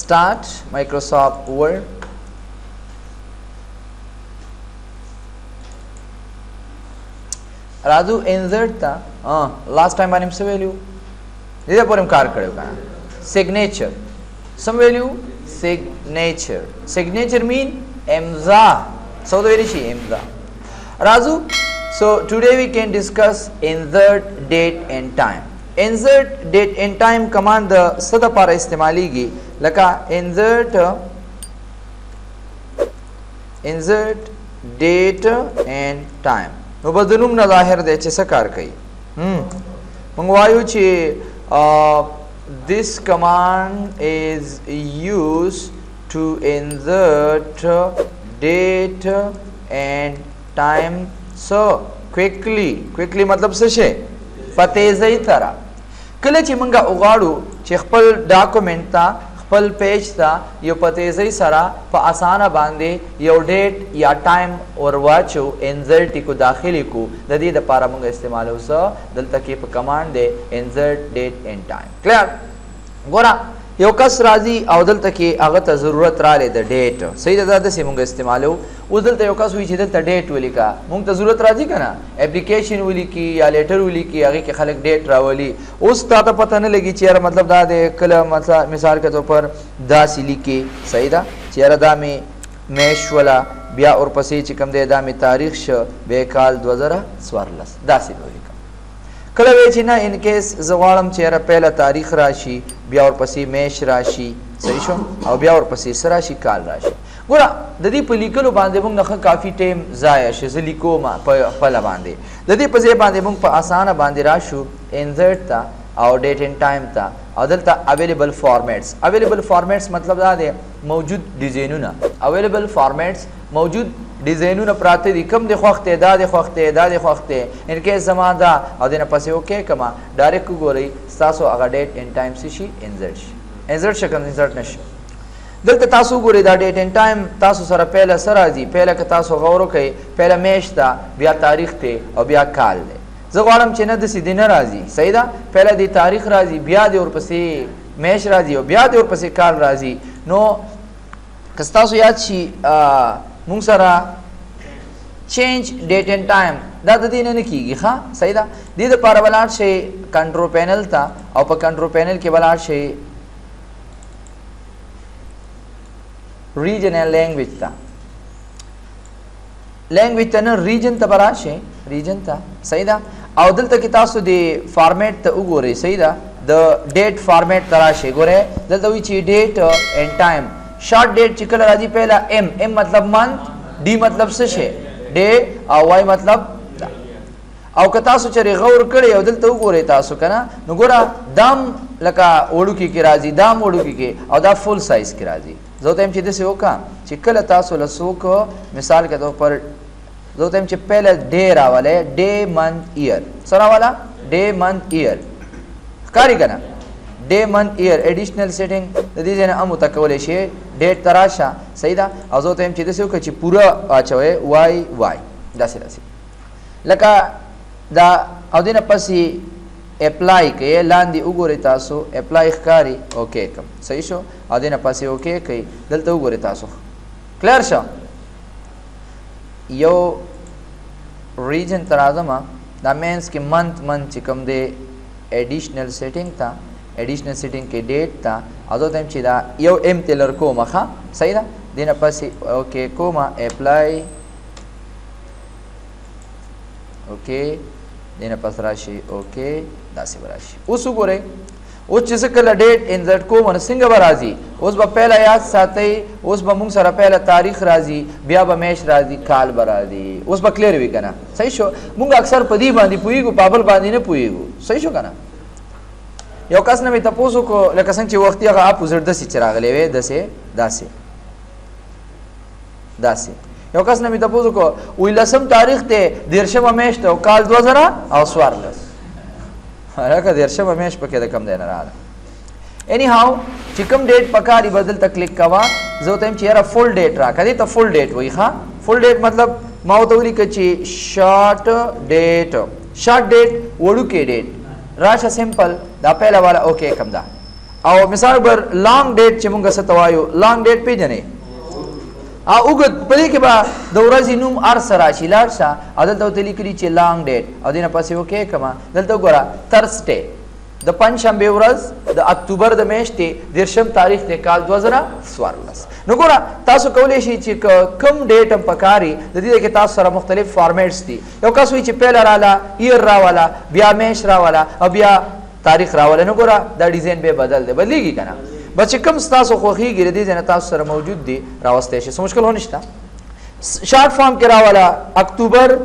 start Microsoft Word. Raju insert था last time बारे में से value इधर पर हम कार करें का signature some value signature mean emza so the very she emza Razu. So today we can discuss insert date and time. Insert date and time command the sada para istemali gi laka insert date and time. No badunum na zahir de che sakar kai. Mangwayu che this command is used to insert date and time so quickly मतलब څه شي په تیزی سره کله چې موږ وغواړو چې خپل ډاکومنت ته خپل پیج ته یو په تیزی سره په اسانه باندې یو ډیټ یا ټایم ورواچو انزرټ کو داخلي کو د دې لپاره موږ استعمالو سره دلته کې په کمانډ دی انزرټ ډیټ اینڈ ټایم کلیر ګورا یو کس راځي او دلته کې هغه ته ضرورت رااله د ډیټ صحیح ده د سیمونګ استعمالو اوس دلته یو کس وی چې دلته ډیټ ولیکا مونږ ته ضرورت راځي کنه اپلیکیشن ولیکي یا لیټر ولیکي هغه کې خلک ډیټ راولي اوس تا ته پته نه لګي چې مطلب دا د کله مثال کے طور پر دا لیکي صحیح ده چې دا می میش ولا بیا اور پسې چې کوم دی دا می تاریخ شو به کال 2014 دا سی ولیکا کله وی چې نه ان کیس زغړم چې پهلا تاریخ راشي بیا اور پسې میش راشي صحیح شو او بیا اور پسې سراشي کال راشي ګوره د دې په لیکلو باندې موږ نه کافي ټایم ضایع شي زه لیکو ما په خپل باندې د دې په ځای باندې موږ په اسانه باندې راشو انزرټ تا او ډیټ اینڈ ټایم تا او دلته اویلیبل فارمیټس مطلب دا دی موجود ډیزاینونه اویلیبل فارمیټس موجود ډیزاینونه پراته دي کم د خوخته د خوخته ان کې زما دا او دنه پسې اوکې کما ډایرکټ ګوري تاسو هغه ډیټ اینڈ ټایم شي انزرټ شکل انزرټ نشي دلته تاسو ګورئ دا ډیټ اینڈ ټایم تاسو سره پهله سره راځي پهله که تاسو غور وکړئ پهله میاشت ده بیا تاریخ ته او بیا کال ده زه غواړم چې نه داسې دې نه راځي صحیح ده پهله دې تاریخ راځي بیا دې ورپسې میاشت راځي او بیا دې ورپسې کال راځي نو که ستاسو یاد شي مونږ سره چینج ډیټ اینڈ ټایم دا د دې نه کېږي ښه صحیح ده دې دپاره ولاړ شئ کنټرول پینل ته او په کنټرول پینل کې ولاړ شئ regional language ta نه region ته براشه region ته صحیح ده او دلته کې تاسو د فارمیټ ته وګورئ صحیح ده د ډیټ فارمیټ تراشه ګوره دلته وی چې ډیټ اینڈ ټایم شارټ ډیټ چې کله راځي پهلا ام مطلب منث डी मतलब څه شي ډے او واي مطلب او که تاسو چې غور کړی او دلته وګورئ تاسو کنه نو ګوره دام لکه وړو کې راځي دام وړو کې او دا فول سایز کې راځي زه ته چې دسه وکم چې کله تاسو لسوک مثال کے طور پر زه ته چې پہله ډے راواله ډے منث ایئر سره والا ډے منث ایئر کاری کنه ډے منث ایئر ایډیشنل سیټینګ د دې نه امو تکول شي ډیټ تراشه صحیح ده او زه ته چې دسه وکم چې پورا اچوي وای داسې لکه دا او دینه پسې اپلای کې لاندې وګورئ تاسو اپلای ښکاری اوکې کوم صحیح شو او دینه پسې اوکې کوي دلته وګورئ تاسو کلیر شو یو ریجن تر اعظم دا مینس کې منث چې کوم دی ایډیشنل سیټینګ تا ایډیشنل سیټینګ کې ډیټ تا او دا چې دا یو ام تلر کومه ښه صحیح ده دینه پسې اوکې کومه اپلای اوکې دینه پس راشي اوکې داسې راشي اوس وګورئ اوس چې کله ډیټ انزرټ کوم نو څنګه به راځي اوس به پهله یاد ساتئ اوس به موږ سره پهله تاریخ راځي بیا به میش راځي کال به راځي اوس به کلیر وي که نه صحیح شو موږ اکثر په دې باندې پوهېږو په بل باندې نه پوهېږو صحیح شو که نه یو کس نه مې تپوس وکړو لکه څنګه چې وختي هغه اپوزټ داسې چې راغلی وی داسې یو کس نه مې تپوس وکړو وایي لسم تاریخ دی دېرشمه میاشت او کال 2014 هغه دېرشمه میاشت پکې د کم دی نه راغله اینی هاو چې کوم ډیټ پکاري بدل ته کلیک کوه زه ورته وایم چې یاره فل ډیټ راکړه دې ته فل ډیټ وایي ښه فل ډیټ مطلب ما ورته ولیکه چې شارټ ډیټ وړوکی ډیټ راشه سمپل دا پهله والا اوکې کم ده او مثال بر لانگ ډیټ چې مونږه ستوایو لانگ ډیټ پیژنې او وګد پدې کې با د ورځې نوم ارس راشي لارشه عدالت او تلی کړي چې لانگ ډیټ او دینه پسې وکې کما دلته ګوره ترسټه د پنځشنبه ورځ د اکتوبر د میاشتې 10 تاریخ د کال 2014 نو ګوره تاسو کولای شئ چې کم ډیټ هم پکاري د دې کې تاسو سره مختلف فارمیټس دي یو کس وی چې پهل رااله ایر راواله بیا میش راواله او بیا تاریخ راواله نو ګوره دا ډیزاین به بدل دی بدلیږي کنه بچ کم تاسو خوخیږي دې نه تاسو سره موجود دي راوستې شي مشکل هو نشته شارټ فارم کې راواله اکتوبر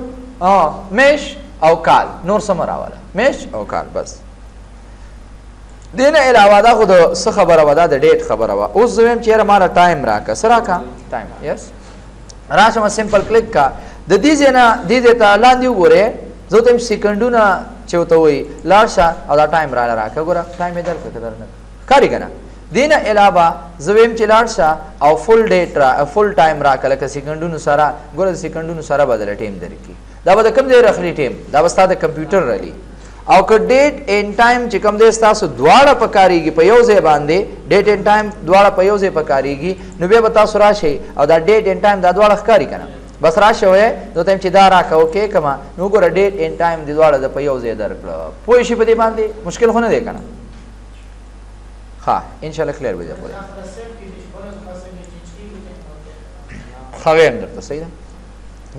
میش او کال نور سم راواله میش او کال بس دینه علاوه دا خو د څه خبره ودا د ډیټ خبره وا اوس زم چیرې ماره ټایم راکا سره کا ټایم یس راشم سمپل کلیک کا د دې جنا دې ته لاندې وګوره زه تم سکندونه چوته وي لارشا او دا ټایم را راکا ګوره ټایم یې درکړه درنه کاری کنه دینه علاوه زویم چې لارشا او فل ډیټ را فل ټایم راکا لکه سکندونو سره ګوره سکندونو سره بدل ټیم درکې دا به کوم ځای راخلي ټیم دا به ستاسو د کمپیوټر رلی او که ډیټ ان ټایم چې کوم دې تاسو دواړه پکاريږي په یو ځای باندې ډیټ ان ټایم دواړه په یو ځای پکاريږي نو به تاسو راشي او دا ډیټ ان ټایم دا دواړه ښکاری کنه بس راشه وې نو تم چې دا راکاو کې کما نو ګوره ډیټ ان ټایم د دواړه د په یو ځای درکړه پوه شي په دې باندې مشکل خو نه دی کنه ها ان شاء الله کلیر وځي پوره خویم درته صحیح ده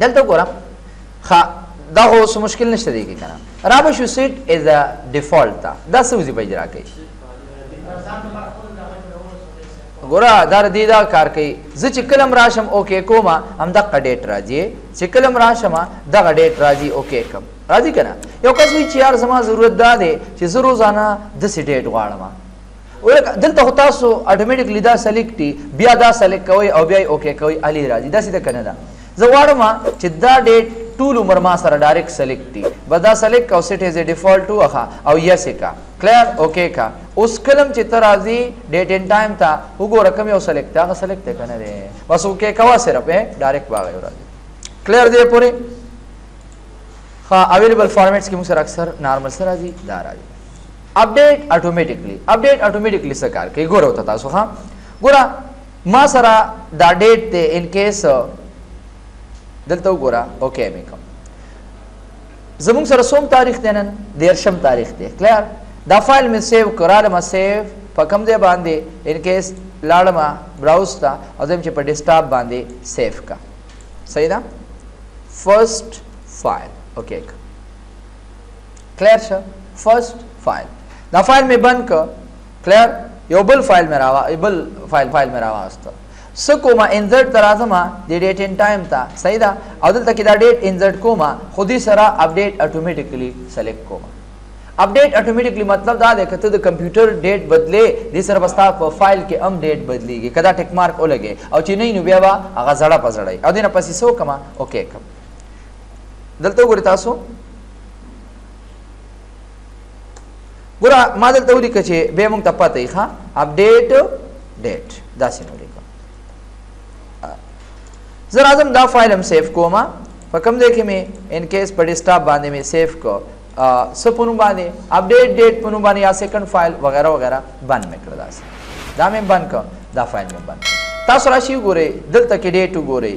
دلته ګوره ها دا خو څه مشکل نشته دی کې کنه رابه شو سیټ از ا ډیفالت دا څه وځي په اجرا کوي ګوره دا دې دا کار کوي زه چې کلم راشم اوکې کوما هم دا ډیټ راځي چې کلم راشم دا ډیټ راځي اوکې کم راځي کنه یو کس وی چې یار زما ضرورت دا دی چې زه روزانه د سټیټ غواړم ولکه دلته تاسو اتوماتیکلی دا سلیکټي بیا دا سلیکټ کوي او بیا اوکې کوي علي راځي دا سیده کنه دا زه غواړم چې دا ډیټ ټول عمر ما سره ډایرکټ سلیکټ دي بدا سلیکټ او سیټ از ا ډیفالت ټو اخا او یس کا کلیر اوکې کا اوس کلم چې ترازی ډیټ ان ټایم تا وګوره کوم یو سلیکټ هغه سلیکټ کنه دی بس اوکې کوا صرف ډایرکټ باغ راځي کلیر دی پوره ها اویلیبل فارمیټس کې موږ سره اکثر نارمل سره راځي دا راځي اپډیټ اتوماتیکلی څه کار کوي ګوره وتا تاسو ها ګوره ما سره دا ډیټ ته ان کیس دلته وګوره اوکې مې کوم زموږ سره سوم تاریخ دی نن 10 تاریخ دی کلیر دا فایل مې سیو کړاله ما سیو په کوم ځای باندې ان کیس لاړم براوز تا او زم چې په ډیسکټاپ باندې سیو کا صحیح ده فرست فایل اوکې کلیر شو فرست فایل دا فایل مې بند ک کلیر یو بل فایل مې راوا بل فایل مې راواسته سکوما انزرت ترازما د ډیټ ان ټایم تا صحیح ده او دلته کې دا ډیټ انزرت کوما خودي سره اپډیټ اتوماتیکلی سلیکټ کوما اپډیټ اتوماتیکلی مطلب دا دی کته د کمپیوټر ډیټ بدلې د سره بستا په فایل کې ام ډیټ بدلیږي کدا ټیک مارک ولګي او چې نه نو بیا هغه زړه پزړای او دینه پسې سو کما اوکې کم دلته وګورئ تاسو ګوره ما دلته ولیکه چې به موږ ته پته ای ښا اپډیټ ډیټ دا څنګه زه راځم دا فایل هم سیف کوم په کوم ځای کې مې ان کیس په ډیسکټاپ باندې مې سیف کو سپونو باندې اپډیټ ډیټ پونو باندې یا سیکنډ فایل وغیرہ وغیرہ بند مې کړل دا مې بند کړ دا فایل مې بند تاسو راشي ګورئ دلته کې ډیټ وګورئ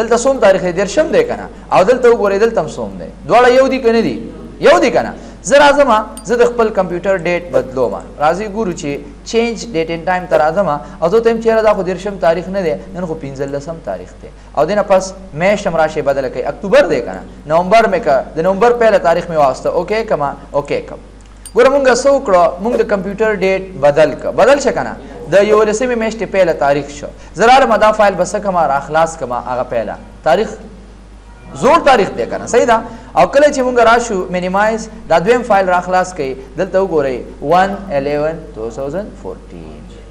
دلته سوم تاریخ دې درشم دی کنه او دلته وګورئ دلته هم سوم دی دواړه یو دي کنه دي یو دي کنه زه راځم زه د خپل کمپیوټر ډیټ بدلوم راځي ګورو چې چینج ډیټ ان ټایم تر راځم او زه تم چیرې دا خو درشم تاریخ نه دی نن خو 15 تاریخ دی او دینه پس میش هم راشي بدل کوي اکتوبر دی کنه نومبر مې کا د نومبر پهله تاریخ مې واسطه اوکې کما اوکې کم ګوره مونږه سو کړو مونږ د کمپیوټر ډیټ بدل ش کنه د یو لسمه میشت پهله تاریخ شو زرار مدا فایل بس کما را خلاص کما هغه پهله تاریخ زور تاریخ دی کنه صحیح ده او کله چې مونږ راشو مینیمایز دا دویم فایل را خلاص کړي دلته وګورئ 1/11/2014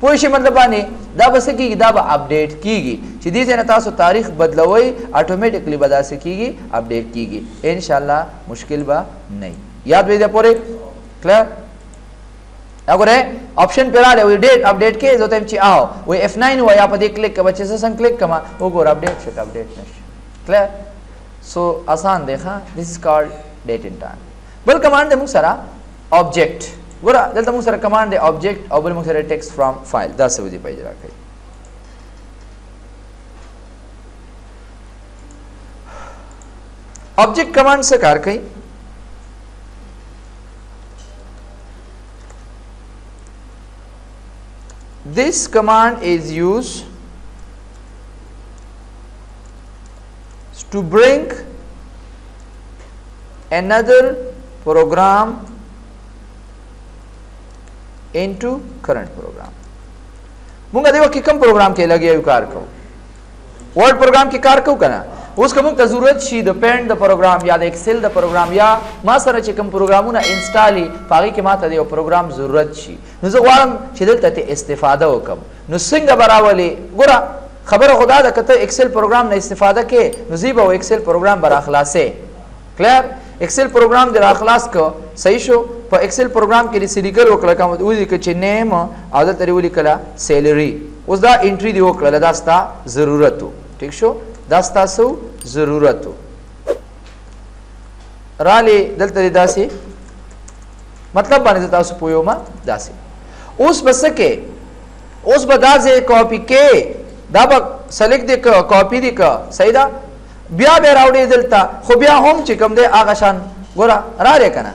پوه شئ مطلب باندې دا بس کیږي دا به اپډیټ کیږي چې دې ځنه تاسو تاریخ بدلوي اتوماتیکلی بداسه کیږي اپډیټ کیږي ان شاء الله مشکل به نه یاد وي دا پوره کلیر اګوره آپشن پر راځي ډیټ اپډیټ کې زه ته چې آو وې F9 و یا په دې کلیک کبه چې څنګه کلیک کما وګور اپډیټ شي اپډیټ نشي کلیر سو آسان دیکھا this is called date and time بل کمانډ موږ سره object ګوره دلته موږ سره کمانډ دی object او بل موږ سره text from file دا څه وظیفه اجرا کوي. object command څه کار کوي؟ This command is used to bring another program into current program. مونږ دیو کې کوم پروګرام کې لګیو کار کوو ورډ پروګرام کې کار کوو کنه اوس کوم ته ضرورت شي د پینټ د پروګرام یا د ایکسل د پروګرام یا ما سره چې کوم پروګرامونه انسټالي پاږي کې ماته د یو پروګرام ضرورت شي نو زه غواړم چې دلته ته استفاده وکم نو څنګه براولي ګوره خبره خدا ده کته ایکسل پروګرام نه استفاده کې نو زیبه ایکسل پروګرام برا خلاصې کلیر ایکسل پروګرام در اخلاص کو صحیح شو په ایکسل پروګرام کې ریسیډیګر وکړه کوم وځي کې چې نیم او د تری ولي کلا سیلری اوس دا انټری دی وکړه دا ستا ضرورت ٹھیک شو دا ستاسو ضرورت رالی دلته داسې مطلب باندې تاسو پویو ما داسې اوس بسکه اوس به دا ځای کاپی کې دا به سلیکټ دی کاپی دی کا صحیح ده بیا به راوړې دلته خو بیا هم چې کوم دی هغه شان ګوره را لري کنه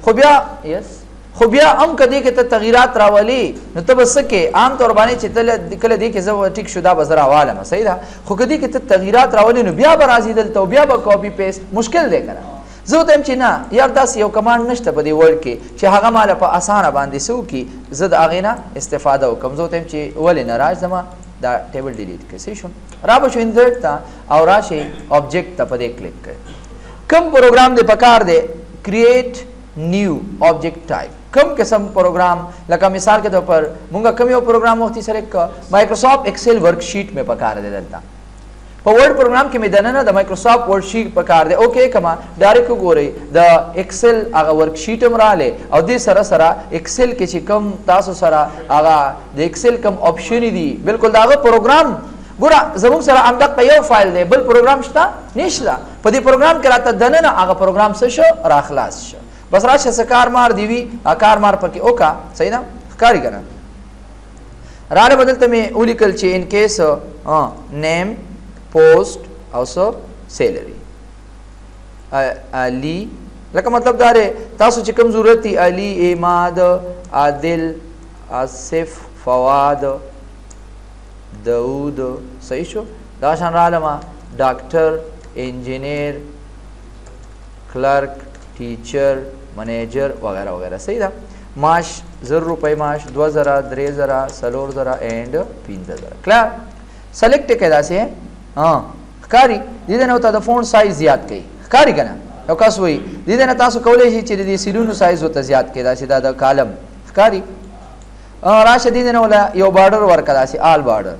خو بیا یس خو بیا هم کدی کې ته تغیرات راولي نو ته بس کې عام طور باندې چې تل کله دی کې زو ټیک شو دا بزر حواله صحیح ده خو کدی کې ته تغیرات راولي نو بیا به راځي دلته بیا به کاپی پیسټ مشکل دی کنه زه ته چې نه یار داس یو کمانډ نشته په دې ورډ کې چې هغه مال په اسانه باندې سو کی زه د اغه نه استفاده وکم زه ته چې ولې ناراض زما دا ټیبل ډیلیټ کړئ شو را به شو انسرټ تا او راشي آبجیکټ ته په دې کلیک کړئ کوم پروګرام دې پکار دی کریټ نیو آبجیکټ ټایپ کم قسم پروګرام لکه مثال کے طور پر مونږه کم یو پروګرام وختي سره ک مایکروسافٹ ایکسل ورک شیټ میں پکار دی دلته په ورډ پروګرام کې مې دننه د مایکروسافٹ ورک شیټ پکار دی اوکې کما ډایرکټ وګورئ د ایکسل هغه ورک شیټ هم رااله او دې سره سره ایکسل کې چې کم تاسو سره هغه د ایکسل کم آپشن دي بالکل داغه پروګرام ګوره زموږ سره امدق یو فایل دی بل پروګرام شته نشته په دې پروګرام کې راته دننه هغه پروګرام څه شو را خلاص شو بس راشه سکار مار دی وی کار مار پکې اوکا صحیح ده ښکاری کنه راړه بدلته مې ولیکل چې ان کیس نیم پوسټ او سو سیلری علی لکه مطلب دا رې تاسو چې کوم ضرورت دی علی اماد عادل آصف فواد داود صحیح شو دا شان رااله ډاکټر انجینیر کلرک ټیچر منیجر وغیرہ وغیرہ صحیح ده معاش 0 روپے معاش 2000 3000 4000 اینڈ 15000 کلیر سلیکٹ کدا سے ها ښکاری دې نه وته د فونټ سایز زیات کړئ ښکاری کنه یو کس وای دې نه تاسو کولای شئ چې دې سیلونو سایز وته زیات کړئ دا سیدا د کالم ښکاری راشه دې نه ولا یو بارډر ورکړه سي آل بارډر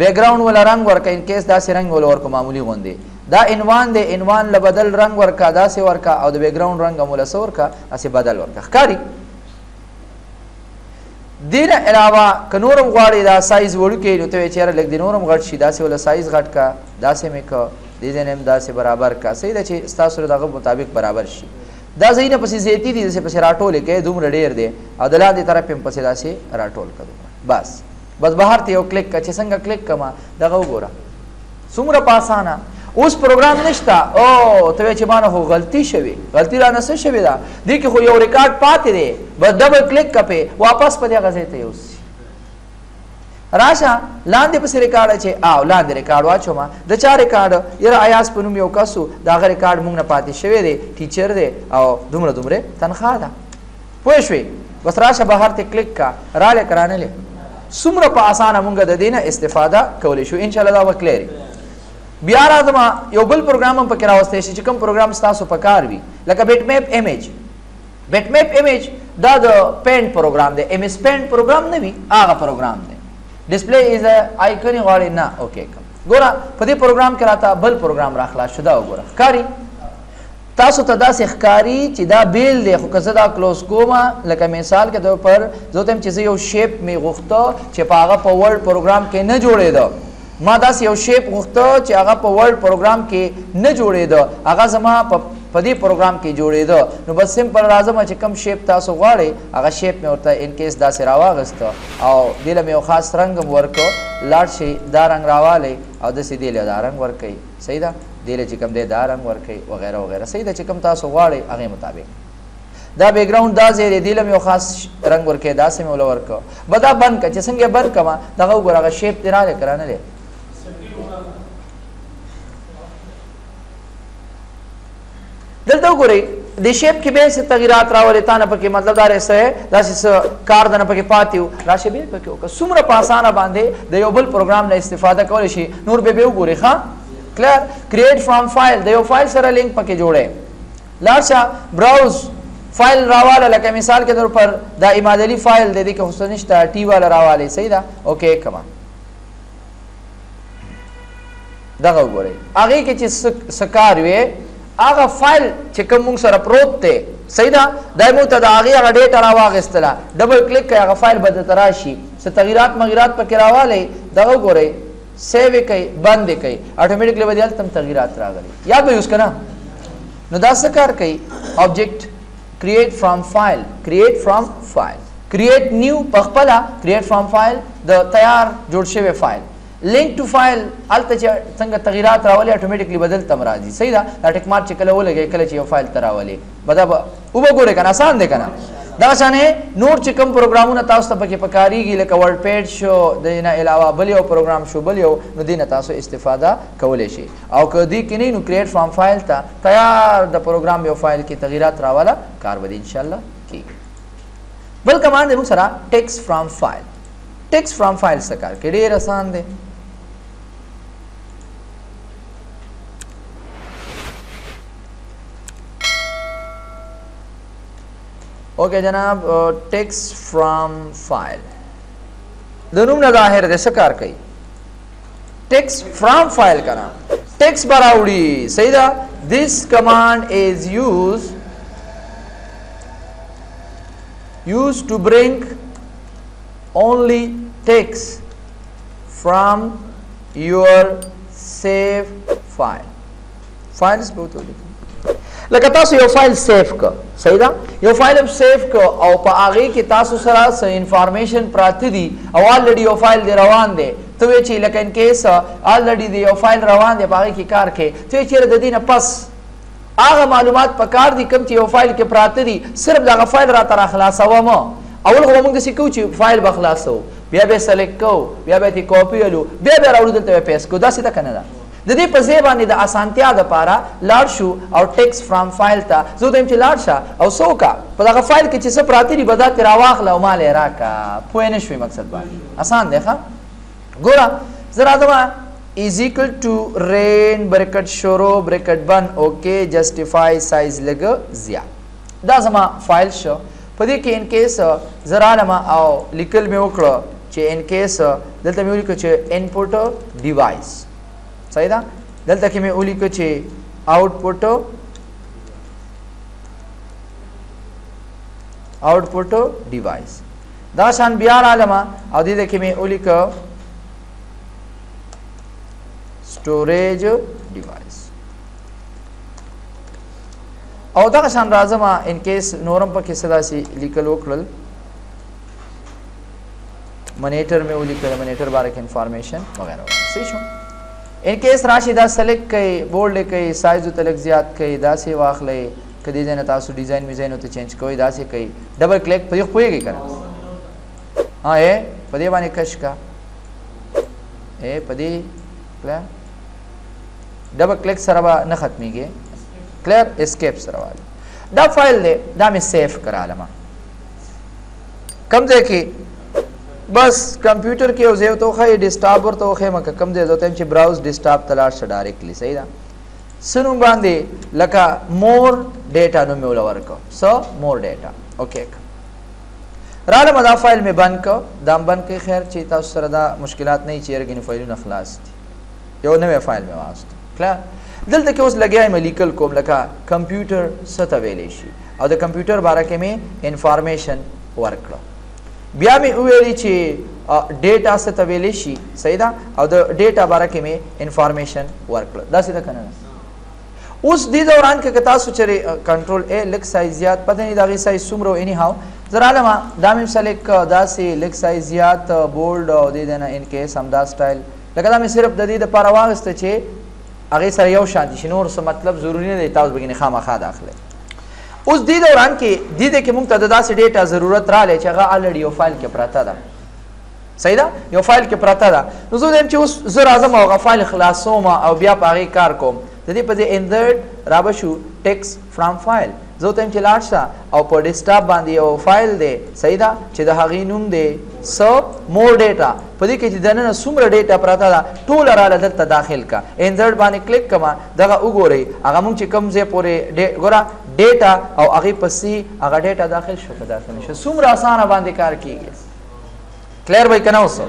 بیک گراوند ولا رنگ ورکړه ان کیس دا سي رنگ ولا ورکو معمولی غوندي دا عنوان دی عنوان له بدل رنگ ورکا دا سي ورکا او د بیک گراوند رنگ مولا سور کا اسی بدل ورکا ښکاری دین علاوه کنورم غواړي دا سایز وړکې نو ته چیرې لګ دینورم غټ شي دا سي ولا سایز غټ کا دا سي میک دې دنم دا سي برابر کا صحیح ده چې تاسو دغه مطابق برابر شي دا زینه پسې زیتی دي چې پسې راټول کې دوم ډیر دی او دلاندې طرف هم پسې دا سي راټول کړو بس بهر ته یو کلیک کا چې څنګه کلیک کما دغه وګوره څومره پاسانه اوس پروګرام نشتا او ته چې باندې هو غلطی شوی غلطی را نس شوی دا دې کې خو یو ریکارډ پاتې دی بس ډبل کلیک کپه واپس په دې غزه ته اوس راشه لاندې په ریکارډ چې او لاندې ریکارډ واچو ما د چا ریکارډ یره آیاس په نوم یو کاسو دا غ ریکارډ مونږ نه پاتې شوی دی ټیچر دی او دومره تنخواه ده پوه شوي بس راشه بهر ته کلیک کا را لې کرانه لې څومره په اسانه مونږ د دینه استفاده کولی شو ان شاء الله دا وکړي بیا راځم یو بل پروګرام هم پکې راوستي چې کوم پروګرام تاسو پکار وي لکه بیٹ میپ ایمیج دا د پینټ پروګرام دی ایم اس پینټ پروګرام نه وي هغه پروګرام دی ډسپلی از آیکن غواړي نه اوکې کوم ګوره په دې پروګرام کې راته بل پروګرام راخلاص شو دا وګوره ښکاری تاسو ته داسې ښکاری چې دا بیل دی خو که زه دا کلوز کوم لکه مثال کې طور پر زه ته چې یو شیپ می غوښته چې په هغه په ورډ پروګرام کې نه جوړېده ما داسې یو شیپ غوښته چې هغه په ورډ پروګرام کې نه جوړېده هغه زما په پدې پروګرام کې جوړېده. نو بس سمپل راځم چې کوم شیپ تاسو غواړئ هغه شیپ مې ورته ان کیس داسې راواغسته او دله مې یو خاص رنګ ورکو لاړ شي دا رنګ راوالی او داسې دله دا رنګ ورکوي. صحیح ده؟ دله چې کوم دی دا رنګ ورکوي وغیره وغیره. صحیح ده؟ چې کوم تاسو غواړئ هغې مطابق دا بیک گراوند دا ځای دی دله مې یو خاص رنګ ورکوي داسې مې وله ورکو. به دا بند کړه چې څنګه بند کړم دغه وګوره هغه شیپ دې راغلی که را نه دی؟ دلته وګورئ د شیپ کې به څه تغیرات راولي تا نه پکې مطلب دا رسه داسې څه کار د نه پکې پاتې و راشي به پکې وکړه. څومره په اسانه باندې د یو بل پروګرام نه استفاده کولی شي. نور به وګورئ ښه کلیر. کریټ فرام فایل د یو فایل سره لینک پکې جوړئ. لاړ شه براوز فایل راواله لکه مثال کے طور پر دا امادلی فایل دے دی کہ حسن نشتا ٹی والا راواله. صحیح ده؟ اوکے کما دغه وګورئ هغې کې چې سکار وې هغه فایل چې کوم موږ سره پروت دی. صحیح ده؟ دا موږ ته د هغې هغه ډیټا راواغېستله ډبل کلیک کوئ هغه فایل به درته راشي. څه تغیرات مغیرات پکې راوالی دغه وګورئ سیو یې کوئ بند یې کوئ اټومیټکلی به دې هلته هم تغیرات راغلي. یاد به یوز که نه؟ نو دا څه کار کوي؟ آبجیکټ create from file create new پخپله create from file د تیار جوړ شوی فایل link to file الته چې څنګه تغیرات راولي اتوماتیکلی بدل تم راځي. صحیح ده؟ دا ټیک مارک چې کله ولګي کله چې یو فایل ته راولي بدا وګورئ کنه آسان دی کنه. دا شانې نور چې کوم پروګرامونه تاسو ته پکې پکارېږي لکه ورډ پیډ شو د نه علاوه بل یو پروګرام شو بل یو نو دې نه تاسو استفاده کولی شي. او که دې کې نه نو کریټ فرام فایل ته تیار د پروګرام یو فایل کې تغیرات راواله کار به دې انشاءالله کېږي. بل کمانډ دی موږ سره ټیکس فرام فایل. ټیکس فرام فایل څه کار کوي؟ ډېر اسان دی. اوکے جناب ٹیکسٹ فرام فائل د نوم نه ظاهر دی څه کار کوي؟ ټیکسٹ فرام فائل کا نام ټیکسٹ براوړي. صحیح ده؟ this command is used to bring only text from your save file. files به وته لیکو لکه تاسو یو فایل سیف ک. صحیح ده؟ یو فایل هم سیف ک او په هغې کې تاسو سره څه انفارمیشن پراته دي او آلریډي یو فایل دی روان دی ته وایې چې لکه ان کیس آلریډي دی یو فایل روان دی په هغې کې کار کوي ته وایې چېرې د دې نه پس هغه معلومات په کار دي کوم چې یو فایل کې پراته دي صرف دغه فایل راته راخلاصوم. اول خو به موږ داسې کوو چې فایل به خلاصوو بیا به یې سلیکټ کوو بیا به یې کاپي ولو بیا به یې راوړو دلته به پیسټ کوو. داسې ده که نه ده؟ د دې په ځای باندې د اسانتیا دپاره لاړ شو او ټیکس فرام فایل ته زه وایم چې لاړ شه او څه وکړه په دغه فایل کې چې څه پراته دي به دا ترې راواخله او مال یې راکړه. پوه نه شوې مقصد باندې؟ اسان دی ښه. ګوره زه راځم is equal to rain بریکټ شروع بریکټ بند اوکې جسټیفای سایز لږ زیات. دا زما فایل شو په دې کې ان کیس زه رالم او لیکل مې وکړه چې ان کیس دلته مې ولیکه چې انپوټ ډیوایس. صحیح ده؟ دلته کې مې ولیکه چې آوټپوټ ډیوایس. دا شان بیا رالم او دې کې مې ولیکه storage device او دغه شان راځم ان کیس نورم پکې څه داسې لیکل وکړل منیټر مې ولیکل منیټر باره کې انفارمیشن وغیره وغیره. صحیح شو؟ ان کیس راشي دا سلیکټ کوئ بورډ کوئ سایز ورته لږ زیات کوئ داسې واخلئ که دې ځای نه تاسو ډیزاین میزاین ورته چینج کوئ داسې کوئ ډبل کلیک په دې خو پوهېږئ که نه؟ په دې باندې کش کا په دې کلیر ډبل کلیک سره به نه ختمیږي کلیر اسکیپ سره والی. دا فایل دی دا مې سیف کرالم کوم ځای کې بس کمپیوټر کې یو ځای ورته وښایي ډیسکټاپ ورته وښیم که کوم ځای زه ورته یم چې براوز ډیسکټاپ ته لاړ شه ډایرکټلی. صحیح ده؟ څه نوم باندې لکه مور ډیټا نوم مې وله ورکړه څه مور ډیټا. اوکې رالم دا فایل مې بند کړ دا هم بند کړئ خیر چې تاسو سره دا مشکلات نه وي چې یرګینې فایلونه خلاص دي. یو نوی فایل مې واغوسته کلیر. دلته کې اوس لګیا یم لیکل کوم لکه کمپیوټر څه ته ویلی شي او د کمپیوټر باره کې مې انفارمیشن ورکړه. بیا مې وویلي چې ډیټا څه ته ویلی شي. صحیح ده؟ او د ډیټا باره کې مې انفارمیشن ورکړه. داسې ده که نه؟ اوس دې دوران کې تاسو چې کنټرول ا لیک سایز زیات پته نه دا غي سایز څومره اني هاو زرا لما دا مې سلیک دا سي لیک سایز زیات بولډ او دې نه ان کیس هم دا سټایل لکه دا مې صرف د دې لپاره واغسته چې هغه سره یو شانتي شنور څه مطلب ضروری نه دی تاسو بګینه خامخا داخله اوس دې دوران کې دې کې موږ ته د داسې ډیټا ضرورت رااله چې هغه الریډي یو فایل کې پراته ده صحیح ده یو فایل کې پراته ده نو زه دیم چې اوس زه راځم او هغه فایل خلاصوم او بیا په هغې کار کوم د دې په دې انزرټ رابشو ټیکس فرام فایل زه ته چې لاړ شه او په ډیسکټاپ باندې یو فایل دی صحیح ده چې د هغې نوم دی سو مور ډیټا په دې کې چې دننه څومره ډیټا پراته ده ټوله راله دلته داخل کا انزرټ باندې کلیک کما دغه وګورئ هغه موږ چې کوم ځای پورې ګوره ډیټا او هغې پسې هغه ډیټا داخل شو که داخل نه شو څومره اسانه باندې کار کیږي کلیئر بھائی کنا اوس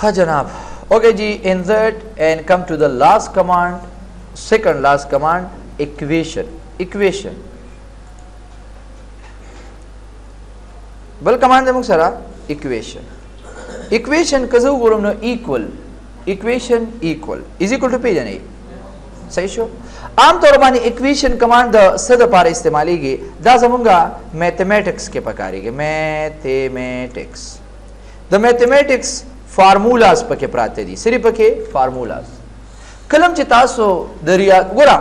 ها جناب اوکے جی insert and come to the last command second last command equation بل command دې موږ سره equation کزه وګورم نو equation is equal to پیژنې صحیح شو عام طور باندې equation command د څه لپاره استعمالېږي دا زمونږه میتھمیټکس کې پکارېږي د میتھمیټکس فارمولاز پکې پراته دي صرف پکې فارمولاز کلم چې تاسو د ریاض ګوره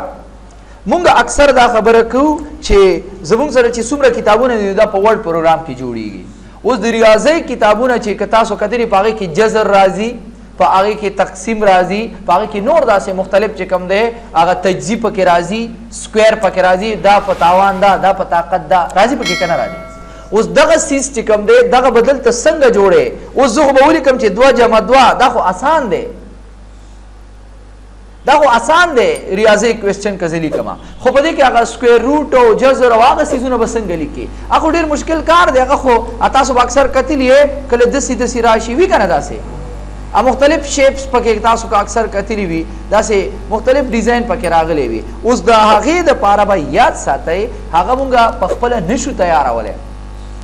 مونږ اکثر دا خبره کوو چې زمونږ سره چې څومره کتابونه دي دا په ورډ پروګرام کې جوړیږي اوس د ریاضي کتابونه چې تاسو کتلې په هغې کې جذر راځي په هغې کې تقسیم راځي په هغې کې نور داسې مختلف چې کوم دی هغه تجزي پکې راځي سکویر پکې راځي دا په تاوان دا په طاقت دا راځي پکې که نه راځي اوس دغه سیز چې کوم دی دغه بدل ته څنګه جوړې اوس زه خو به ولیکم چې 2 جمع 2 دا خو آسان دی ریاضي کوېسچن که زه لیکم خو په دې کې هغه سکویر روټ او جذر او هغه څیزونه به څنګه لیکې هغه ډېر مشکل کار دی هغه خو تاسو به اکثر کتلي یې کله داسې راشي وي که نه داسې مختلف شیپس پکې تاسو کا اکثر کتلی وي داسې مختلف ډیزاین پکې راغلی وي اوس د هغې دپاره به یاد ساتئ هغه مونږ په خپله نشو تیارولی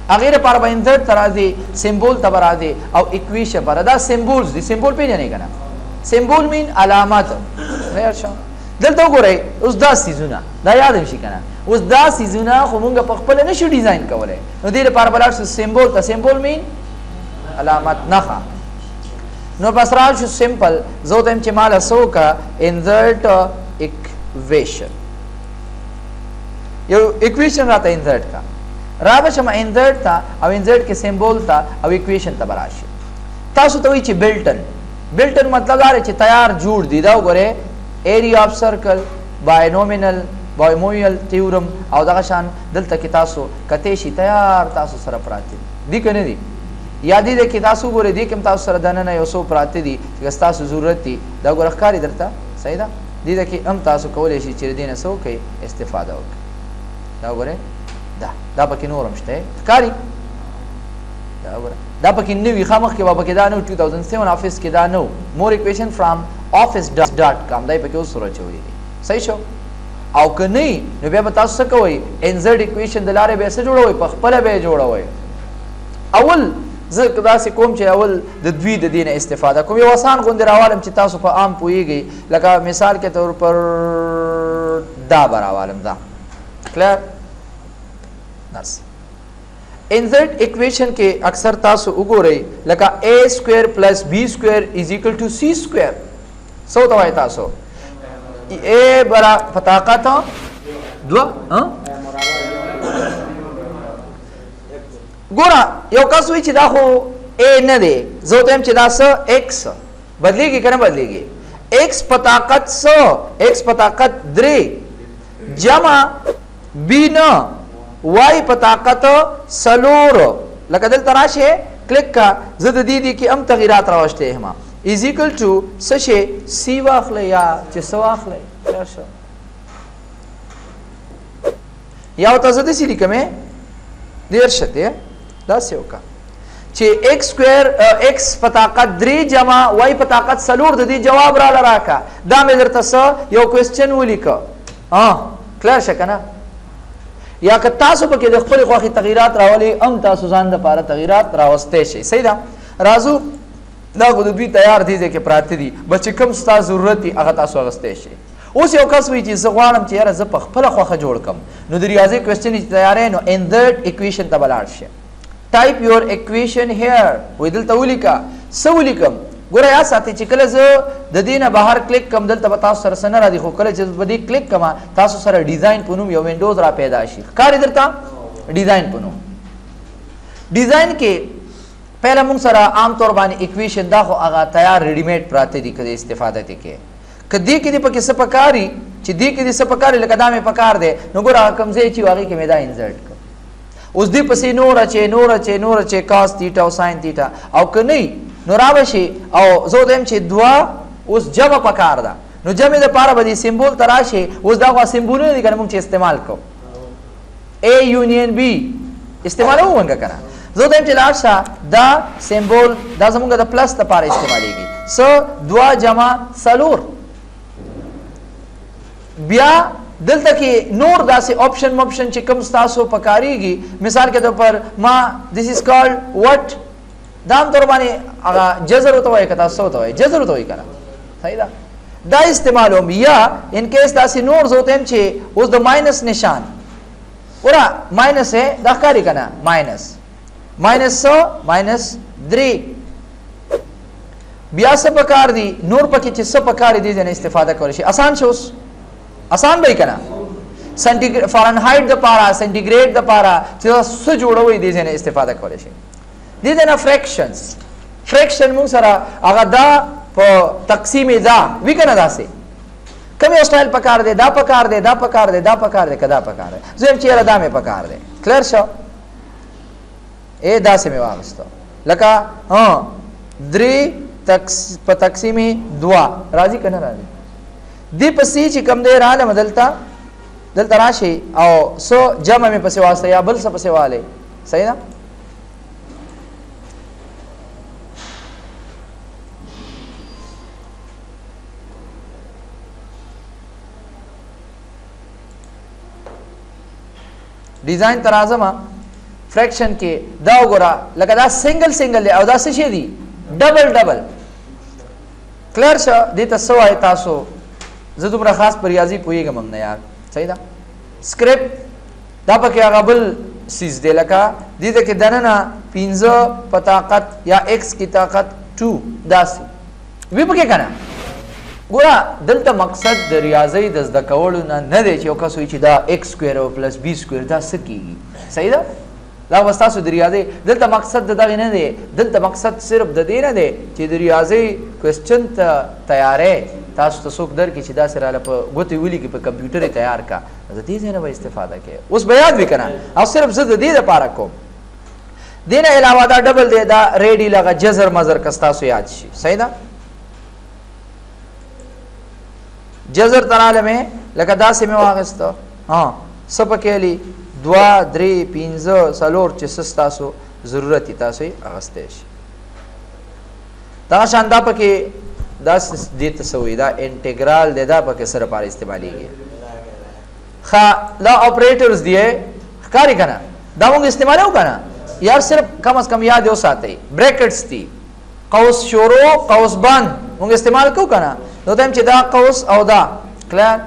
هغې دپاره به انزرټ ته راځي سمبول ته به راځي او اکویشن به دا سمبولز دي سمبول پېژنئ که نه سمبول مین علامت دلته وګورئ اوس دا څیزونه دا یاد هم شي که نه اوس دا څیزونه خو مونږ په خپله نشو ډیزاین کولی نو دې دپاره به لاړ شو سمبول ته سمبول مین علامت نښه نو بس راځو سمپل زه ته چې ماله څه وکړه انزرټ اکویشن یو اکویشن راته انزرټ کا را به شم انزرټ ته او انزرټ کې سمبول ته او اکویشن ته به راشي تاسو ته وایي چې بلټن مطلب دا دی چې تیار جوړ دي دا وګورئ ایریا آف سرکل بایمویل تیورم او دغه شان دلته کې تاسو کتی شي تیار تاسو سره پراته دي که نه دي یا دې کې تاسو ګورئ دې کې هم تاسو سره دننه یو څو پراته دي چې ستاسو ضرورت دي دا ګوره ښکاري درته صحیح ده دې کې هم تاسو کولی شئ چې د دې نه څه وکړئ استفاده وکړئ دا وګورئ دا پکې نور هم شته ښکاري دا وګوره دا پکې نه وي خامخ کې به پکې دا نه 2007 آفس کې دا نه مور اکویشن فرام office.com دا پکې اوس سره چوي صحیح شو او که نه نو بیا به تاسو څه کوئ انزرټ اکویشن د لارې بیا څه جوړوئ په خپله به یې جوړوئ اول زه داسې کوم چې اول د دوی د دې نه استفاده کوم یو اسان غوندې راوالم چې تاسو په عام پوهیږئ لکه مثال کې طور پر دا به راوالم دا کلیر نرسي انزرټ اکویشن کې اکثر تاسو وګورئ لکه a سکویر پلس b سکویر از ایکول ټو c سکویر څه ورته وایي تاسو a په طاقت 2 ګوره یو کس وایي چې دا خو a نه دی زه ورته وایم چې دا څه x بدلیږي که نه بدلیږي x په طاقت څه x په طاقت 3 جمع b نه وای په طاقت سلور لکه دلته راشه کلیک کا زه د دې کې هم تغیرات راوستې هم از ایکول ټو څه شي سی واخلې یا چې څه واخلې راشه یا تاسو د سې لیکمه ډیر شته دا څه وکړه چې x سکویر x په طاقت 3 جمع y په طاقت سلور د دې جواب را لراکا دا مې درته یو کوېسچن ولیکه کلیر شو کنه یا که تاسو پکې د خپل خوښي تغیرات راولي هم تاسو ځان لپاره تغیرات راوستئ شئ صحیح ده راځو دا خو د دوی تیار دي چې پراته دي بس چې کوم ستاسو ضرورت دي هغه تاسو اغوستی شئ اوس یو کس وی چې زه غواړم چې یاره زه په خپله خوښه جوړ کړم نو د ریاضي کوېسچن چې تیار نو انزرټ اکویشن ته به لاړ شي ټایپ یور اکویشن هیر وایي دلته ولیکه څه ولیکم ګوره یاد ساتئ چې کله زه د دې نه بهر کلیک کړم دلته به تاسو سره څه نه راځي خو کله چې به دې کلیک کړم تاسو سره ډیزاین په نوم یو وینډوز را پیدا شي ښکاري درته ډیزاین په نوم ډیزاین کې پهله موږ سره عام طور باندې اکویشن دا خو هغه تیار ریډیمیډ پراته دي که د استفاده دې کې که دې کې دې پکې څه پکاري چې دې کې دې څه پکاري لکه دا مې پکار دی نو ګوره هغه کوم ځای چې هغې کې مې دا انزرټ کړ اوس دې پسې نور اچې کاس تیټا او ساین تیټا او که نه نو را به شي او زه وایم چې دوه اوس جمع پکار ده نو جمع دپاره به دې سمبول ته راشي اوس دا خو سمبولونه دي که نه موږ چې استعمال کوو A union B استعمالوو مونږ که نه زه وایم چې لاړ شه دا سمبول دا زمونږ د پلس دپاره استعمالیږي څه دوه جمع څلور بیا دلته کې نور داسې آپشن چې کوم ستاسو پکاریږي مثال کے طور پر ما this is called what دا هم طور باندې هغه جزر ورته وایي که تاسو ورته وایي جزر ورته وایي که نه صحیح ده دا استعمالوم یا ان کیس داسې نور زه ورته یم چې اوس د ماینس نشان ورا ماینس ہے دا ښکاري که نه ماینس ماینس 3 بیا څه پکار دي نور پکې چې څه پکار دي ځنه استفاده کولی شي آسان شي اوس آسان به یې که نه فارنهایټ دپاره سنټیګریډ دپاره چې څه جوړوئ دې ځنه استفاده کولی شي دې ځنه فریکشن موږ سره هغه دا په تقسیم دا وي که نه داسې کوم یو سټایل پکار دی دا پکار دی دا پکار دی دا پکار دی که دا پکار دی زه یم چې یاره دا مې پکار دی کلیر شو داسې مې واخیستو لکه 3 په تقسیم 2 راځي که نه راځي دې پسې چې کوم دی رالم دلته راشي او څه جمع مې پسې واخیسته یا بل څه پسې والی صحیح ده ډیزاین تر اعظمه فریکشن کې دا وګوره لکه دا سنگل دی او دا څه شی دی ډبل کلیر شو دې ته څه وایي تاسو زه دومره خاص په ریاضي پوهېږم هم نه یار صحیح ده سکرپټ دا پکې هغه بل څیز دی لکه دې ته کې دننه 15 په طاقت یا ایکس کی طاقت 2 داسې وي پکې که نه ګوره دلته مقصد د ریاضۍ د زده کولو نه دی چې یو کس وایي چې دا ایکس سکویر او پلس بی سکویر دا څه کېږي صحیح ده دا بس تاسو د ریاضۍ دلته مقصد د دغې نه دی دلته مقصد صرف د دې نه دی چې د ریاضۍ کوېسچن ته تیاری تاسو ته څوک درکړي چې داسې راله په ګوتې ولیکي په کمپیوټر یې تیار کا د دې ځای نه به استفاده کوې اوس به یاد وي که نه او صرف زه د دې دپاره کوم دې نه علاوه دا ډبل دی دا ریډي لغه جزر مزر که ستاسو یاد شي صحیح ده جزر ته رالمې لکه داسې مې واخیسته څه پکې علي 2 3 5 څلور چې څه ستاسو ضرورت یې تاسو یې اخیستی شي دغه شان دا پکې دا دې ته څه وایي دا انټګرال دی دا پکې څه لپاره استعمالیږي ښه دا اپریټرز دی ښکاري که نه دا مونږ استعمالوو که نه یار صرف کم از کم یاد یې وساتئ بریکټس دي قوس شروع قوس بند مونږ استعمال کوو که نه نو ته چې دا قوس او دا کلیر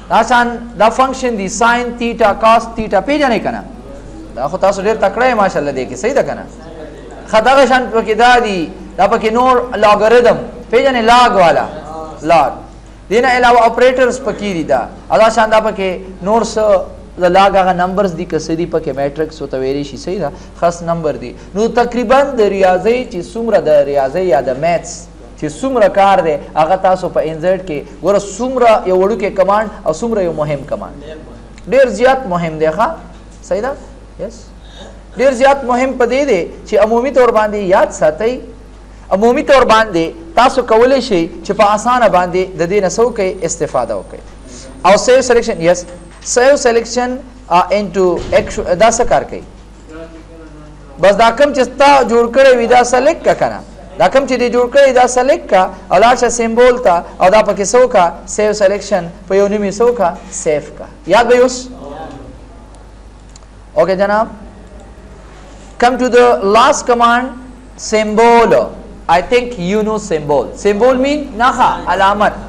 دا شان دا فنکشن دی ساین تیټا کاس تیټا پیژنئ که نه دا خو تاسو ډېر تکړه یې ماشاءالله دې کې صحیح ده که نه ښه دغه شان پکې دا دي دا پکې نور لاګریدم پیژنې لاګ والا لاګ دې نه علاوه اپریټرز پکې دي دا دا شان دا پکې نور څه د لاګ هغه نمبرز دي که څه دي پکې میټرکس ورته ویلی شي صحیح ده خاص نمبر دي نو تقریبا د ریاضۍ چې څومره د ریاضۍ یا د میتھس چې څومره کار دی هغه تاسو په انزرټ کې ګوره څومره یو وړوکی کمانډ او څومره یو مهم کمانډ ډېر زیات مهم دی ښه صحیح ده یس ډېر زیات مهم په دې دی چې عمومي طور باندې یاد ساتئ عمومي طور باندې تاسو کولی شئ چې په اسانه باندې د دې نه څه وکئ استفاده وکئ او سیو سلیکشن یس سیو سلیکشن انټو دا څه کار کوي بس دا کوم چې تا جوړ کړی وي دا سلیکټ که که نه دا کوم چې دې جوړ کړی دا سلیکټ کا او لاړ شه سمبول ته او دا پکې څه وکړه سیو سلیکشن په یو نوم یې څه وکړه سیف کا یاد به اوس اوکے جناب come to the last command symbol I think you know symbol mean نخا علامت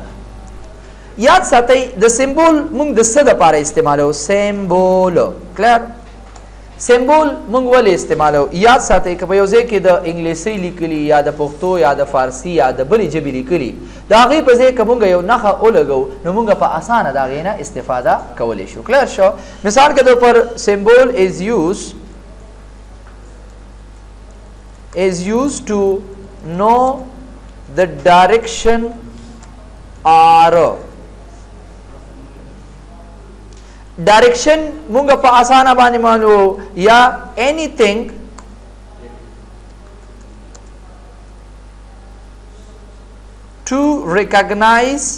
یاد ساتئ د سیمبول موږ د څه د پاره استعمالو سیمبول کلیر سیمبول موږ ولې استعمالو یاد ساتئ که په یو ځای کې د انګلیسي لیکلي یا د پښتو یا د فارسی یا د بلې ژبې لیکلي د هغې په ځای که موږ یو نښه ولګو نو موږ په اسانه د هغې نه استفاده کولی شو کلیر شو مثال کے طور پر سیمبول is used to know the direction or direction مونږ په اسانه باندې مانو یا anything to recognize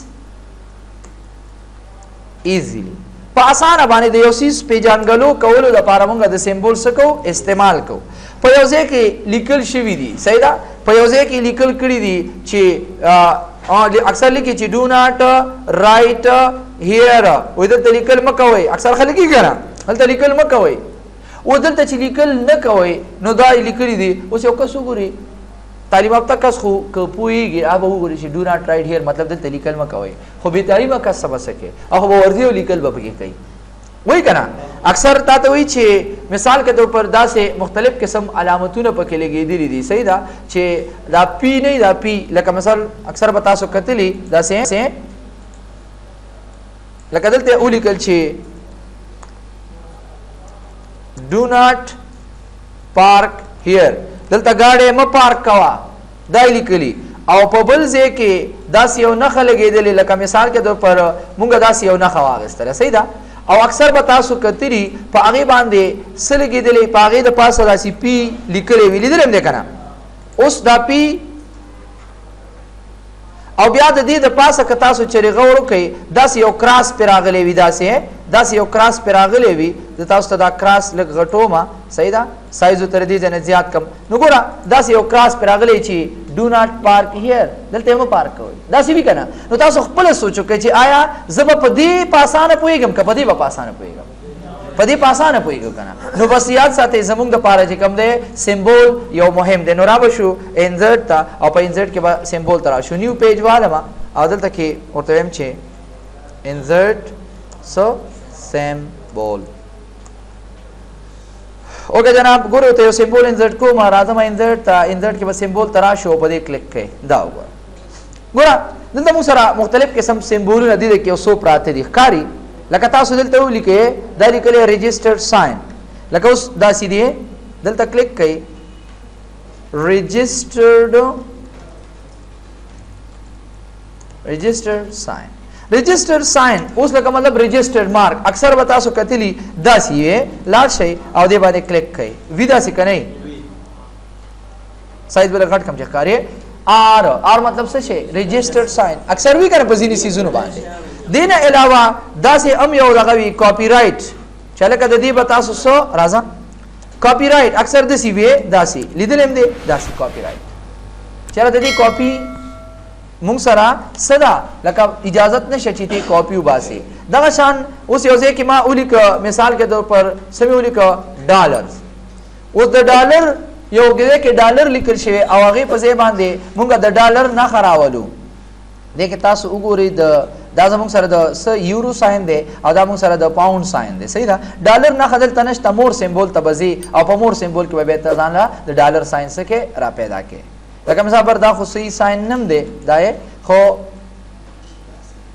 easily په اسانه باندې د یو سیس پیژنګلو کولو لپاره مونږ د سیمبول سکو استعمال کو په یو ځای کې لیکل شوی دي صحیح ده په یو ځای کې لیکل کړي دي چې اکثر لیکي چې do not write here و دلته لیکل مکوئ اکثر خلک یې کنه هلته لیکل مکوئ و دلته چې لیکل نه کوئ نو دا لیکلي دي اوس یو کس وګوري تعلیم یافته کس خو که پوهېږي هغه به وګوري چې do not write here مطلب دلته لیکل مکوئ خو بې تعلیمه کس څه به څه کوي هغه به ورځي او لیکل به پکې کوي وای کنه اکثر تا ته وای چې مثال کے طور پر داسې مختلف قسم علامتونه پکې لګېدلي دي صحیح ده چې دا پی نه دا پی لکه مثال اکثر به تاسو کتلی داسې لکه دلته ولیکل چې do not park here دلته گاډي م پارک کوا دا لیکلي او په بل ځای کې داسې یو نښه لګېدلې لکه مثال کے طور پر مونږ داسې یو نښه واخیستله صحیح ده او اکثر به تاسو کتلی په هغې باندې څه لګېدلې په هغې د پاسه داسې پی لیکلی وي لیدلی هم دی که نه اوس دا پی او بیا د دې د پاسه که تاسو چرې غور وکئ داسې یو کراس پرې راغلی وي داسې یو کراس پرې راغلی وي زه تاسو ته دا کراس لږ غټومه صحیح ده سایز تر دې ځای نه زیات کم نو ګوره داسې یو کراس پرې راغلی چې do not park here دلته مه پارک کوئ داسې وي که نه نو تاسو خپله سوچ وکړئ چې آیا زه به په دې په اسانه پوهېږم که په دې به په اسانه پوهېږم په دې په اسانه پوهېږم که نه نو بس یاد ساتئ زموږ دپاره چې کوم دی سیمبول یو مهم دی نو را به شو انزرټ ته او په انزرټ کې به سیمبول ته را شو نیو پیج والمه او دلته کې ورته وایم چې انزرټ سو سیمبول اوکے جناب ګورو ته یو سیمبول انزرټ کوم راځم انزرټ ته انزرټ کې به سیمبول ته راشو په دې کلیک کړئ دا وګوره ګوره دلته موږ سره مختلف قسم سیمبولونه دي کې یو څو پراته دي ښکاري لکه تاسو دلته ولیکئ دا لیکلی رجسټرډ ساین لکه اوس داسې دی دلته کلیک کړئ رجسټرډ ساین رجسٹر ساين اوس لکه مطلب رجسٹر مارک اکثر به تاسو کتلی داسې وي لاړ شئ او دې باندې کلیک کړئ وي داسې که نه سایز به لږ غټ کم چې ښکاري آر مطلب څه شی رجسٹر ساين اکثر وي که نه په ځینې څیزونو باندې دې نه علاوه داسې هم یو دغه وي کاپي رایټ چې لکه د دې به تاسو څه راځه کاپي رایټ اکثر داسې وي داسې لیدلی هم دی داسې کاپي رایټ چېرې د دې کاپي مونږ سره صدا لکه اجازت نشه چې ته کاپی وباسي دغه شان اوس یو ځای کې ما ولیکه مثال کے طور پر سمې ولیکه ډالر اوس د ډالر یو ځای کې ډالر لیکل شوی او هغې په ځای باندې مونږ د ډالر نښه راولو دې کې تاسو وګورئ دا زموږ سره د څه یورو ساین دی او دا مونږ سره د پاونډ ساین دی صحیح ده ډالر نښه دلته نشته مور سیمبول ته به ځي او په مور سیمبول کې به بیا ته ځان له د ډالر ساین څه کې را پیدا کړې لکه مثال پر دا خو صحیح ساین نم دی دا خو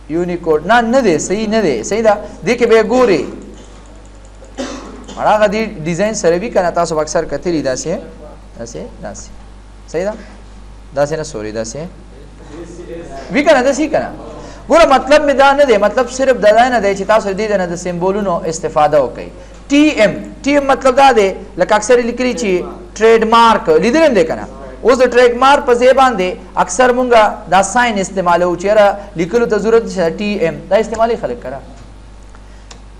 یونیکوډ نه دی صحیح نه دی صحیح ده دې کې به یې ګورئ هغه دې ډیزاین سره وي که نه تاسو به اکثر کتلي داسې صحیح ده داسې نه سوري داسې وي که نه داسې که نه ګوره مطلب مې دا نه دی مطلب صرف دا نه دی چې تاسو دې نه د سیمبولونو استفاده وکړئ ټي ایم مطلب دا دی لکه اکثر لیکلي چې ټریډ مارک لیدلی هم دی که نه اوس د ټریډ مارک په ځای باندې اکثر مونږ دا ساين استعمالو چېرې لیکلو ته ضرورت نشته ټي ایم دا استعمالي خلک کړه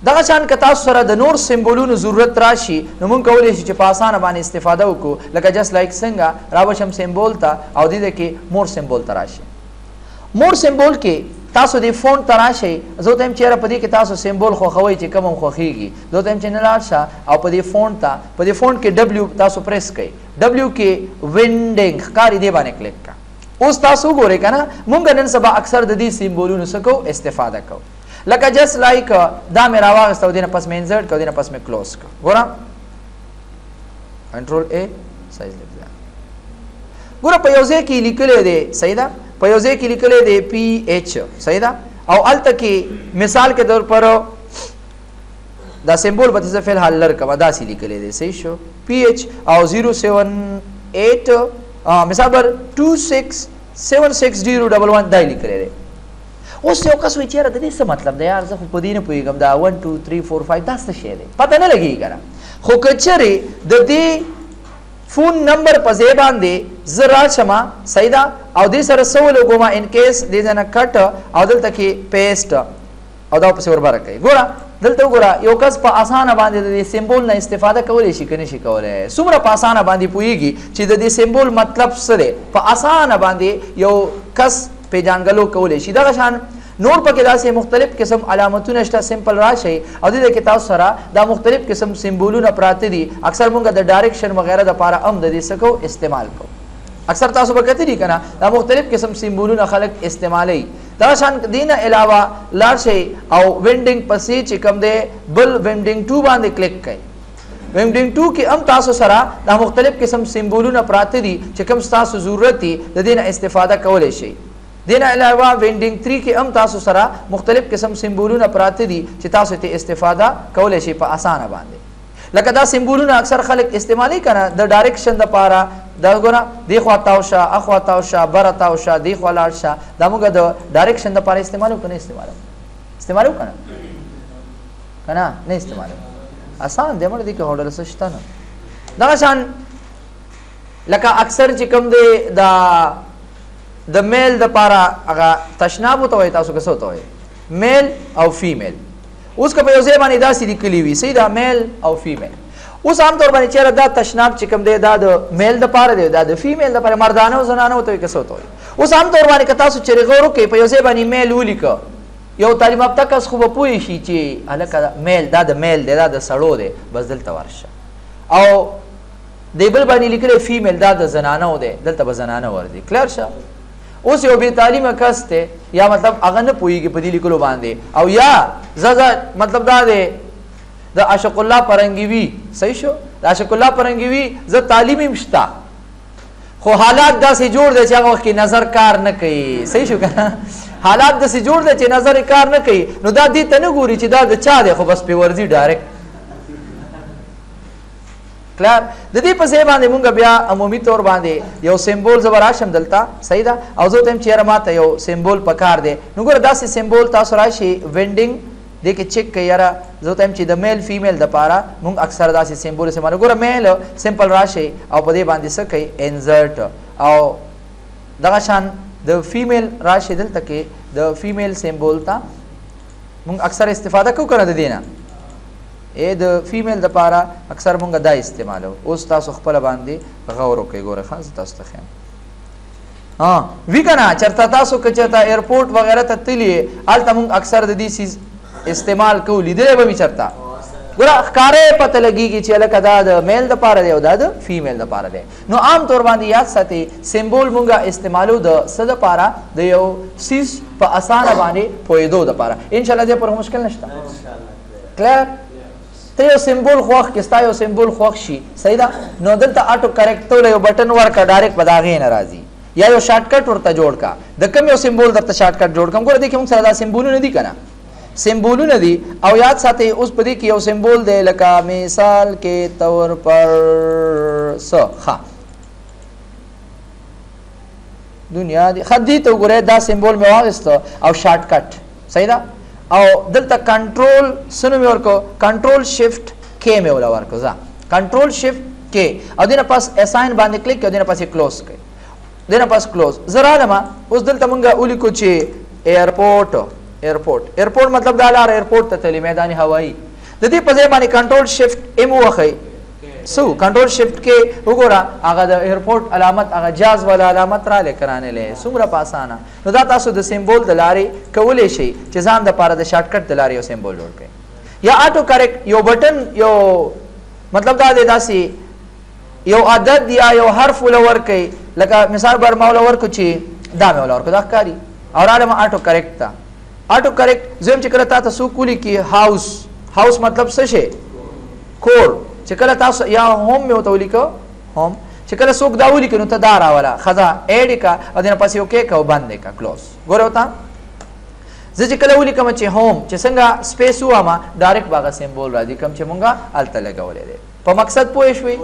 دغه شان که تاسو سره د نور سیمبولونو ضرورت راشي نو مونږ کولی شو چې په اسانه باندې استفاده وکړو لکه جست لایک څنګه راوشم سیمبول ته او دې کې مور سیمبول ته راشي مور سیمبول کې تاسو د فونټ ته راشئ زه ته یم چېرې په دې کې تاسو سیمبول خوښوئ چې کوم هم خوښېږي زه ته یم چې نه لاړ شه او په دې فونټ ته په دې فونټ کې ډبلیو تاسو پریس کړئ ډبلیو کې وینډینګ ښکاري دې باندې کلیک کړه اوس تاسو ګورئ کنه مونږ نن سبا اکثر د دې سیمبولونو سکو استفاده کو لکه جس لایک دا مې راواغستو دینه پس مې انسرت کو دینه پس مې کلوز کو ګورم کنټرول ا سایز لیکل ګوره په یو ځای کې لیکل دی صحیح ده په یو ځای کې لیکل دی پی ایچ صحیح ده او الته کې مثال کے طور پر دا سیمبول به څه فعل حل لرکو دا سی لیکل دی صحیح شو پی ایچ او 078 مثال پر 267601 دا لیکل دی اوس یو کس وی چیرې د دې څه مطلب دی یار زه خو په دې نه پوهیږم دا 1 2 3 4 5 دا څه شی دی پته نه لګي کنه خو کچره د دې فون نمبر په ځای باندې زرا شمه صحیح ده او دې سره سوال وګما ان کیس دې نه کټ او دلته کې پیسټ او دا په څیر برکې ګوره دلته ګوره یو کس په اسانه باندې د سیمبول نه استفاده کولای شي کني شي کولای څومره په اسانه باندې پويږي چې د دې سیمبول مطلب څه دی په اسانه باندې یو کس په جانګلو کولای شي دا شان نور پکې داسې مختلف قسم علامتونه شته سمپل راشي او د دې کې تاسو سره دا مختلف قسم سیمبولونه پراته دي اکثر مونږ د ډایرکشن وغیرہ د لپاره هم د دې سکو استعمال کو اکثر تاسو به کتلی دي کنه دا مختلف قسم سیمبولونه خلق استعمالي دا شان دینه علاوه لار شي او وینډینګ پسې چې کوم دی بل وینډینګ 2 باندې کلیک کړئ وینډینګ 2 کې هم تاسو سره دا مختلف قسم سیمبولونه پراته دي چې کوم تاسو ضرورت دي د دې نه استفاده کولای شي دینه علاوه وینډینګ 3 کې هم تاسو سره مختلف قسم سیمبولونه پراته دي چې تاسو ته استفاده کولای شي په اسانه باندې لکه دا سیمبولونه اکثر خلک استعمالي کنه د ډایرکشن د لپاره دا ګوره دی خوا تاوشه اخوا تاوشه بره تاوشه دی خوا لاړ شه دا موږ د ډایرکشن د لپاره استعمالو کنه استعمالو کنه نه استعمالو آسان دی مړ دي کې هوډل سشته نه دا شان لکه اکثر چې کوم دی دا د میل د لپاره هغه تشناب ته وای تاسو کسو ته وای میل او فیمیل اوس که په یو ځای باندې داسې لیکلي وي صحیح دا میل او فیمیل اوس عام طور باندې چیرې دا تشناب چې کوم دی دا د میل د لپاره دی دا د فیمیل د لپاره مردانه او زنانه ته کسو ته وای اوس عام طور باندې که تاسو چیرې غوړو کې په یو ځای باندې میل ولیکو یو تعلیم یافته کس خو به پوه شي چې هلکه میل دا د میل دی دا د سړو دی بس دلته ورشه او دی بل باندې لیکلی فیمیل دا د زنانه دی دلته به زنانه وردي کلیر شه اوس یو بے تعلیمه کس ته یا مطلب هغه نه پوهیږي په دې لیکلو باندې او یا زړه مطلب دا دی د عاشق الله پرنګوي صحیح شو د عاشق الله پرنګوي ز تعلیمي مشتا خو حالات داسې جوړ دي چې هغه وخت کې نظر کار نه کوي صحیح شو کنه حالات داسې جوړ دي چې نظر کار نه کوي نو دا دې ته نه ګوري چې دا د چا دی خو بس په ورزي ډایرکټ کلار د دې په ځای باندې مونږ بیا عمومي طور باندې یو سیمبول زبراشم دلته صحیح ده او زه تم چیرې ماته یو سیمبول پکار دی نو ګوره داسې سیمبول تاسو راشي وینډینګ دې کې چیک کوي یاره زه تم چې د میل فیمیل د پاره مونږ اکثر داسې سیمبول استعمال ګوره میل سمپل راشي او په دې باندې څه کوي انسرت او دغه شان د فیمیل راشي دلته کې د فیمیل سیمبول ته مونږ اکثر استفاده کوو کنه د دینه د فیمیل د پاره اکثر مونږ دا استعمالو اوس تاسو خپل باندې غور وکړئ ګوره خاص تاسو ته خیم وی کنه چرته تاسو که چرته ایرپورټ وغیرہ ته تلی الته مونږ اکثر د دې سیز استعمال کوو لیدلې به می چرته ګوره ښکارې پته لګیږي چې لکه دا د میل د پاره دی او دا د فیمیل د پاره دی نو عام طور باندې یاد ساتئ سیمبول مونږه استعمالو د څه د پاره د یو سیز په اسانه باندې پوهېدو د پاره ان شاء الله دې پر مشکل نشته کلیر ته یو سیمبول خوښ کې ستا یو سیمبول خوښ شي صحیح ده نو دلته آټو کریکټ ته یو بټن ورکړه ډایرکټ په داغې نه راځي یا یو شارټ کټ ورته جوړ کا د کوم یو سیمبول درته شارټ کټ جوړ کوم ګوره دې کې موږ سره دا سیمبولونه دي کنه سیمبولونه دي او یاد ساتئ اوس په دې کې یو سیمبول دی لکه مثال کې طور پر ها دنیا دی خدي ته وګوره دا سیمبول مې واغسته او شارټ کټ صحیح ده او دلته کنټرول سنو مې ورکو کنټرول شیفټ کې مې ولا ورکو ځا کنټرول شیفټ کې او دینه پاس اساین باندې کلیک کړئ دینه پاس کلوز کړئ دینه پاس کلوز زرا لما اوس دلته مونږه ولیکو چې ایرپورټ مطلب دا لار ایرپورټ ته تللی میدان هوایی د دې په ځای باندې کنټرول شیفټ ام وخی سو کنټرول شیفټ کې وګوره هغه د ایرپورټ علامت هغه جاز ولا علامت را لیکرانه لې څومره پاسانه نو دا تاسو د سیمبول د لارې کولې شي چې ځان د پاره د شارټ کټ د لارې یو سیمبول جوړ کړئ یا آټو کریکټ یو بٹن یو مطلب دا دی داسې یو عدد یا یو حرف ولور کوي लका मिसाल बर मौला वर कुछ दा मौला वर को दा कारी और आलम ऑटो करेक्ट था ऑटो करेक्ट जेम चिकला ता सुकुली की हाउस हाउस मतलब सशे कोर चिकला ता या होम में होता लिखो होम चिकला सुक दाउली के नु ता दारा वाला खजा एड का अदन पास ओके का बंद का क्लोज गोरे होता जे चिकला उली कम चे होम चे संगा स्पेस हुआ मा डायरेक्ट बागा सिंबल राजी कम चे मुंगा अलता लगावले दे प मकसद पोएशवी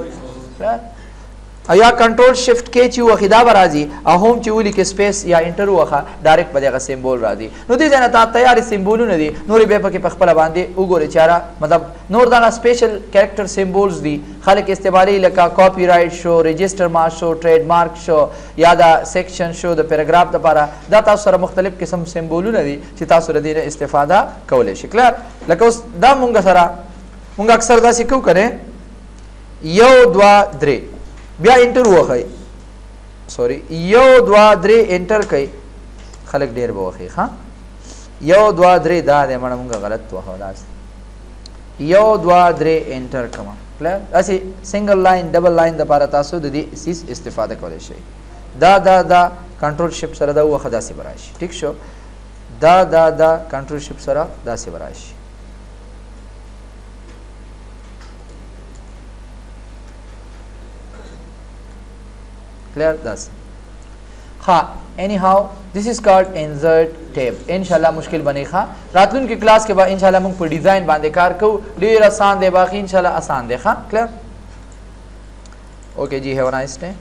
या कंट्रोल शिफ्ट के ची वखिदा बराजी आ होम ची उली के स्पेस या इंटर वखा डायरेक्ट बदेगा सिंबल राजी नु दी जना ता तैयारी सिंबल न दी नूरी बेप के पखपला बांधे उगोरे चारा मतलब नूर दाना स्पेशल कैरेक्टर सिंबल्स दी खाली के इस्तेमाली लका copyright show register mark show trademark show या दा section show the paragraph the पारा दा ता सर मुख्तलिफ किस्म सिंबल न दी ची ता सर दी इस्तेफादा कवले शिकलार लका उस दा मुंगा सरा मुंगा अक्सर दा सिकू करे यो द्वा द्रे बिया इंटर हुआ है सॉरी यो द्वा द्रे इंटर कई खलक डेर बो है हां यो द्वा द्रे दा दे मन मुंगा गलत हुआ खलास यो द्वा द्रे इंटर कमा क्लियर ऐसे single line double line the पारा तासु दी इस इस्तेफादा करे शे दा कंट्रोल शिफ्ट सरा दा हुआ खदा से बराश ठीक शो दा कंट्रोल शिफ्ट सरा दा से बराश clear that's ha anyhow this is called insert tab इंशाल्लाह मुश्किल बने खा रातुन की क्लास के बाद इंशाल्लाह मुंग पर डिजाइन बांधे कार को ढेर आसान दे बाकी इंशाल्लाह आसान देखा क्लियर ओके जी हैव अ नाइस डे